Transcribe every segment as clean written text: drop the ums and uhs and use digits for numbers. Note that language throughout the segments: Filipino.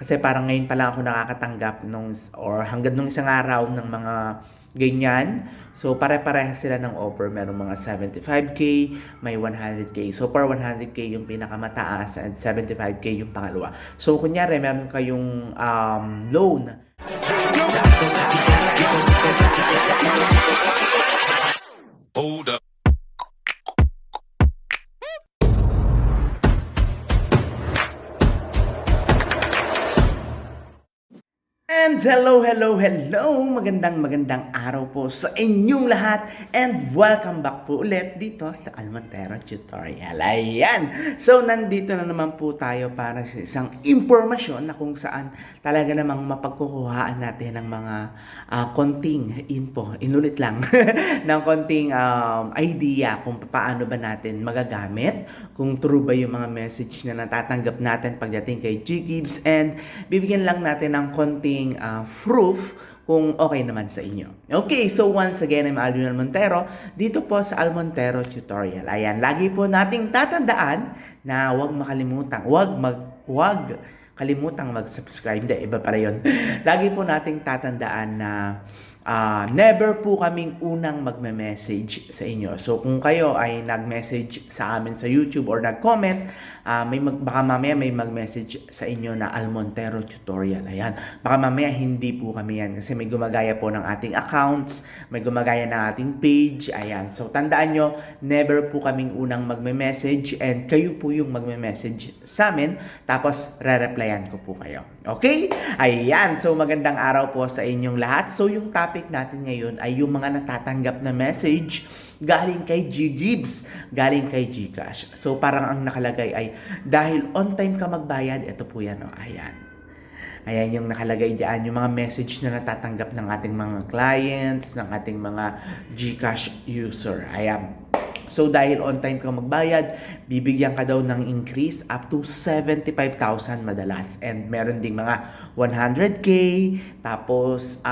Kasi parang ngayon pa lang ako nakakatanggap or hanggang nung isang araw ng mga ganyan. So pare-parehas sila ng offer. Merong mga 75k, may 100k. So per 100k yung pinakamataas and 75k yung pangalawa. So kunyari meron kayong loan. Hold up. And hello! Magandang araw po sa inyong lahat and welcome back po ulit dito sa Almontero Tutorial. Ayan! So, nandito na naman po tayo para sa isang impormasyon na kung saan talaga namang mapagkukuhaan natin ng mga konting info, inulit lang, ng konting idea kung paano ba natin magagamit, kung true ba yung mga message na natatanggap natin pagdating kay GGives, and bibigyan lang natin ng konting proof kung okay naman sa inyo. Okay, so once again, I'm Aldrin Almontero dito po sa Almontero Tutorial. Ayan, lagi po nating tatandaan na huwag kalimutang mag-subscribe. Hindi, iba para yun. Lagi po nating tatandaan na never po kaming unang magme-message sa inyo. So kung kayo ay nag-message sa amin sa YouTube or nag-comment, baka mamaya may mag-message sa inyo na Almontero Tutorial. Ayan. Baka mamaya hindi po kami yan kasi may gumagaya po ng ating accounts, may gumagaya ng ating page. Ayan. So tandaan nyo, never po kaming unang magme-message and kayo po yung magme-message sa amin, tapos re-replyan ko po kayo. Okay? Ayan. So magandang araw po sa inyong lahat. So yung topic natin ngayon ay yung mga natatanggap na message galing kay GGives, galing kay GCash. So parang ang nakalagay ay dahil on time ka magbayad, ito po yan. Ayan. Ayan yung nakalagay diyan, yung mga message na natatanggap ng ating mga clients, ng ating mga GCash user. Ayan. So dahil on time ka magbayad, bibigyan ka daw ng increase up to 75,000 madalas. And meron ding mga 100k, tapos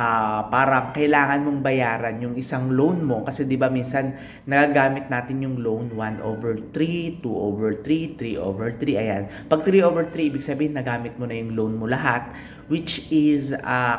parang kailangan mong bayaran yung isang loan mo. Kasi di ba minsan nagagamit natin yung loan 1/3, 2/3, 3/3. Ayan. Pag 3/3, ibig sabihin nagamit mo na yung loan mo lahat, which is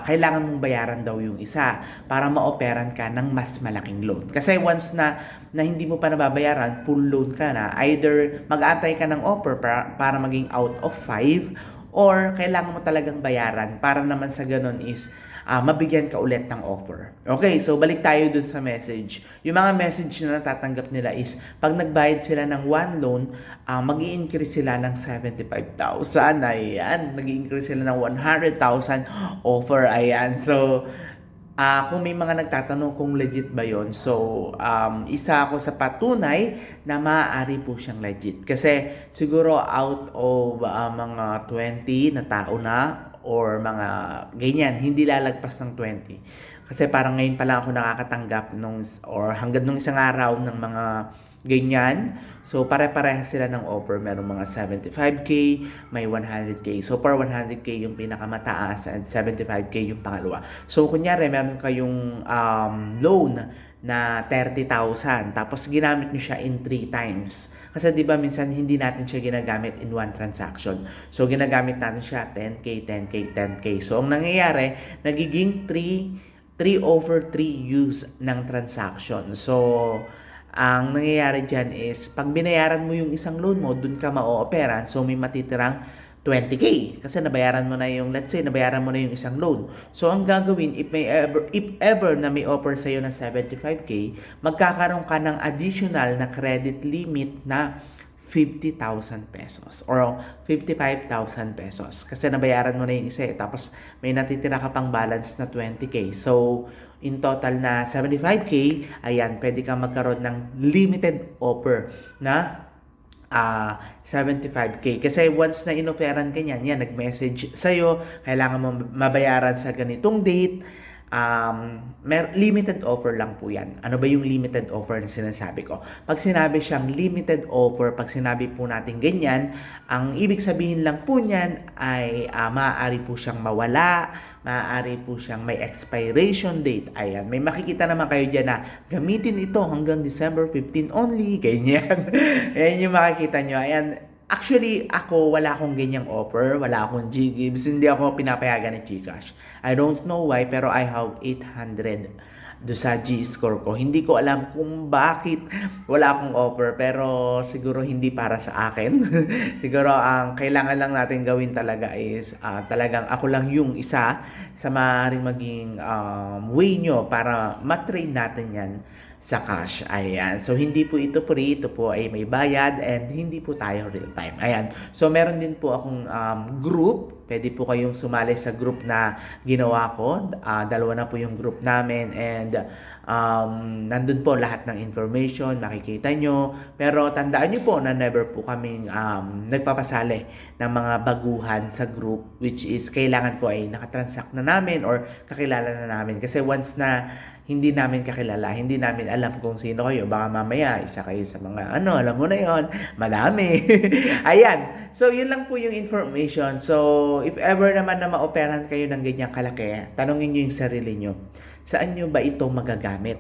kailangan mong bayaran daw yung isa para ma-operan ka ng mas malaking loan. Kasi once na hindi mo pa nababayaran, full loan ka na, either mag-aantay ka ng offer para maging out of 5 or kailangan mo talagang bayaran para naman sa ganun is mabigyan ka ulit ng offer. Okay, so balik tayo dun sa message. Yung mga message na natatanggap nila is pag nagbayad sila ng one loan, mag-i-increase sila ng 75,000. Ayan, mag-i-increase sila ng 100,000 offer. Ayan, so kung may mga nagtatanong kung legit ba yon, so isa ako sa patunay na maaari po siyang legit. Kasi siguro out of mga 20 na tao na or mga ganyan, hindi lalagpas ng 20. Kasi parang ngayon pa lang ako nakakatanggap or hanggang nung isang araw ng mga ganyan. So pare-parehas sila ng offer. Merong mga 75k, may 100k. So per 100k yung pinakamataas and 75k yung pangalawa. So kunyari meron kayong loan na 30,000 tapos ginamit niyo siya in 3 times. Kasi 'di ba minsan hindi natin siya ginagamit in one transaction. So ginagamit natin siya 10k, 10k, 10k. So ang nangyayari, nagiging 3/3 use ng transaction. So ang nangyayari dyan is, pag binayaran mo yung isang loan mo, dun ka ma-ooperan, so may matitirang 20k. Kasi nabayaran mo na yung, let's say, nabayaran mo na yung isang loan. So, ang gagawin, if ever na may offer sa'yo na 75k, magkakaroon ka ng additional na credit limit na 50,000 pesos or 55,000 pesos. Kasi nabayaran mo na yung isa tapos may natitira ka pang balance na 20k. So, in total na 75k, ayan, pwede kang magkaroon ng limited offer na 75k. Kasi once na inoferan ka niyan, yan, nag-message sa'yo, kailangan mo mabayaran sa ganitong date, limited offer lang po yan. Ano ba yung limited offer na sinasabi ko? Pag sinabi siyang limited offer, pag sinabi po natin ganyan, ang ibig sabihin lang po niyan ay maaari po siyang mawala, maaari po siyang may expiration date. Ayan, may makikita naman kayo dyan na gamitin ito hanggang December 15 only, ganyan. Ayan yung makikita nyo. Ayan, Actually, ako, wala akong ganyang offer, wala akong G-Gives, hindi ako pinapayagan ni GCash. I don't know why, pero I have 800 do sa G-score ko. Hindi ko alam kung bakit wala akong offer, pero siguro hindi para sa akin. Siguro ang kailangan lang natin gawin talaga is talagang ako lang yung isa sa maaaring maging way nyo para matrain natin yan sa cash. Ayan. So, hindi po ito free. Ito po ay may bayad and hindi po tayo real time. Ayan. So, meron din po akong group. Pwede po kayong sumali sa group na ginawa ko. Dalawa na po yung group namin and nandun po lahat ng information, makikita nyo. Pero tandaan nyo po na never po kaming nagpapasali ng mga baguhan sa group, which is kailangan po ay nakatransact na namin or kakilala na namin. Kasi once na hindi namin kakilala, hindi namin alam kung sino kayo. Baka mamaya, isa kayo sa mga alam mo na yon, madami. Ayan. So, yun lang po yung information. So, if ever naman na ma-operan kayo ng ganyang kalaki, tanongin nyo yung sarili nyo. Saan nyo ba ito magagamit?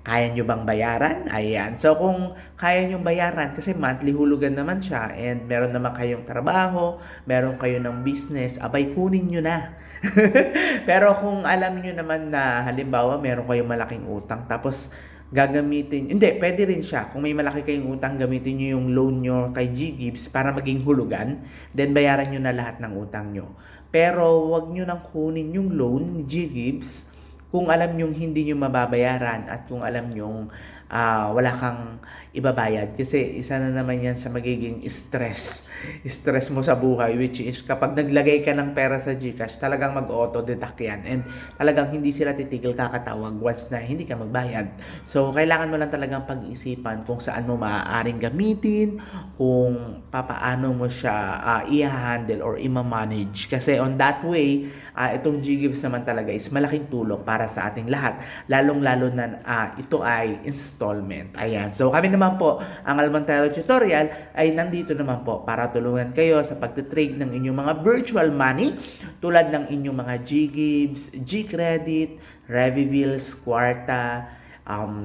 Kaya nyo bang bayaran? Ayan. So, kung kaya nyo bayaran, kasi monthly hulugan naman siya, and meron naman kayong trabaho, meron kayo ng business, abay, kunin nyo na. Pero kung alam niyo naman na halimbawa meron kayong malaking utang tapos gagamitin, hindi, pwede rin siya. Kung may malaki kayong utang, gamitin niyo yung loan nyo kay G-Gives para maging hulugan, then bayaran niyo na lahat ng utang nyo. Pero wag niyo nang kunin yung loan ni G-Gives kung alam niyo hindi niyo mababayaran at kung alam niyo wala kang ibabayad, kasi isa na naman yan sa magiging stress mo sa buhay, which is kapag naglagay ka ng pera sa GCash, talagang mag-auto-deduct yan and talagang hindi sila titigil kakatawag once na hindi ka magbayad. So kailangan mo lang talagang pag-isipan kung saan mo maaaring gamitin, kung papaano mo siya i-handle or i-manage, kasi on that way itong G-Gives naman talaga is malaking tulong para sa ating lahat, lalong-lalo na ito ay installment. Ayan. So kami naman po, ang Almontero Tutorial ay nandito naman po para tulungan kayo sa pagtitrade ng inyong mga virtual money tulad ng inyong mga G-Gives, G-Credit, Revivilles, Kwarta,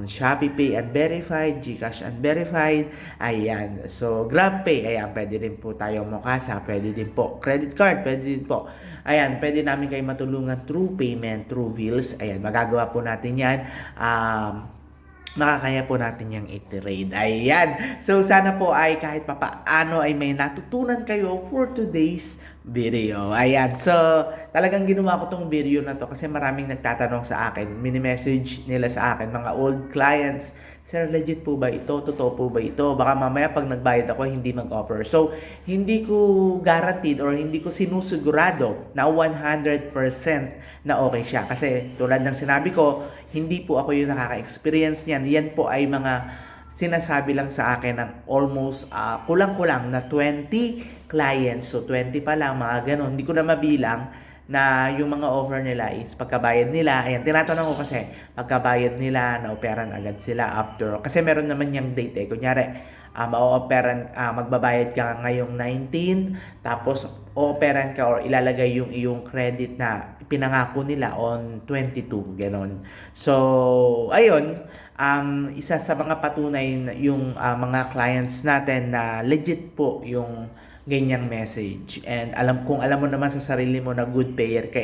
Shopee Pay Unverified, GCash Unverified, ayan. So, GrabPay, ayan, pwede din po tayo Mokasa, pwede din po. Credit card, pwede din po. Ayan, pwede namin kayo matulungan through payment, through bills. Ayan, magagawa po natin yan. Makakaya po natin yung i-trade. Ayan. So, sana po ay kahit papaano ay may natutunan kayo for today's video. Ayan. So, talagang ginawa ko tong video na to kasi maraming nagtatanong sa akin. Mini-message nila sa akin, mga old clients. Sir, legit po ba ito? Totoo po ba ito? Baka mamaya pag nagbayad ako, hindi mag-offer. So, hindi ko guaranteed or hindi ko sinusigurado na 100% na okay siya. Kasi tulad ng sinabi ko, hindi po ako yung nakaka-experience niyan. Yan po ay mga sinasabi lang sa akin ng almost kulang-kulang na 20 clients. So 20 pa lang, mga ganon. Hindi ko na mabilang na yung mga offer nila is pagkabayad nila. Ayan, tinatanong ko kasi pagkabayad nila, na-operan agad sila after. Kasi meron naman yung date eh. Kunyari, magbabayad ka ngayong 19, tapos o-operan ka or ilalagay yung iyong credit na pinangako nila on 22, ganon. So, ayun, isa sa mga patunay yung mga clients natin na legit po yung ganyang message. And kung alam mo naman sa sarili mo na good payer ka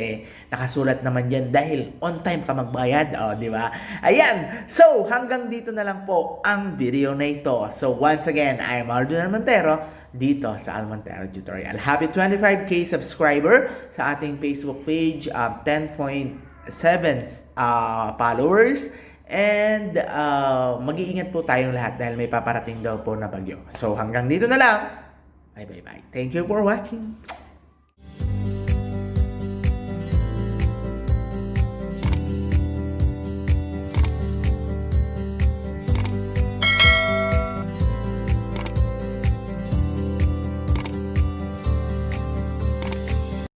nakasulat naman yan dahil on time ka magbayad. Di ba? Ayan! So, hanggang dito na lang po ang video na ito. So, once again, I am Arjun Almontero dito sa Almontero Tutorial. Happy 25k subscriber sa ating Facebook page, 10.7 followers. And mag-iingat po tayong lahat dahil may paparating daw po na bagyo. So, hanggang dito na lang. Bye. Thank you for watching.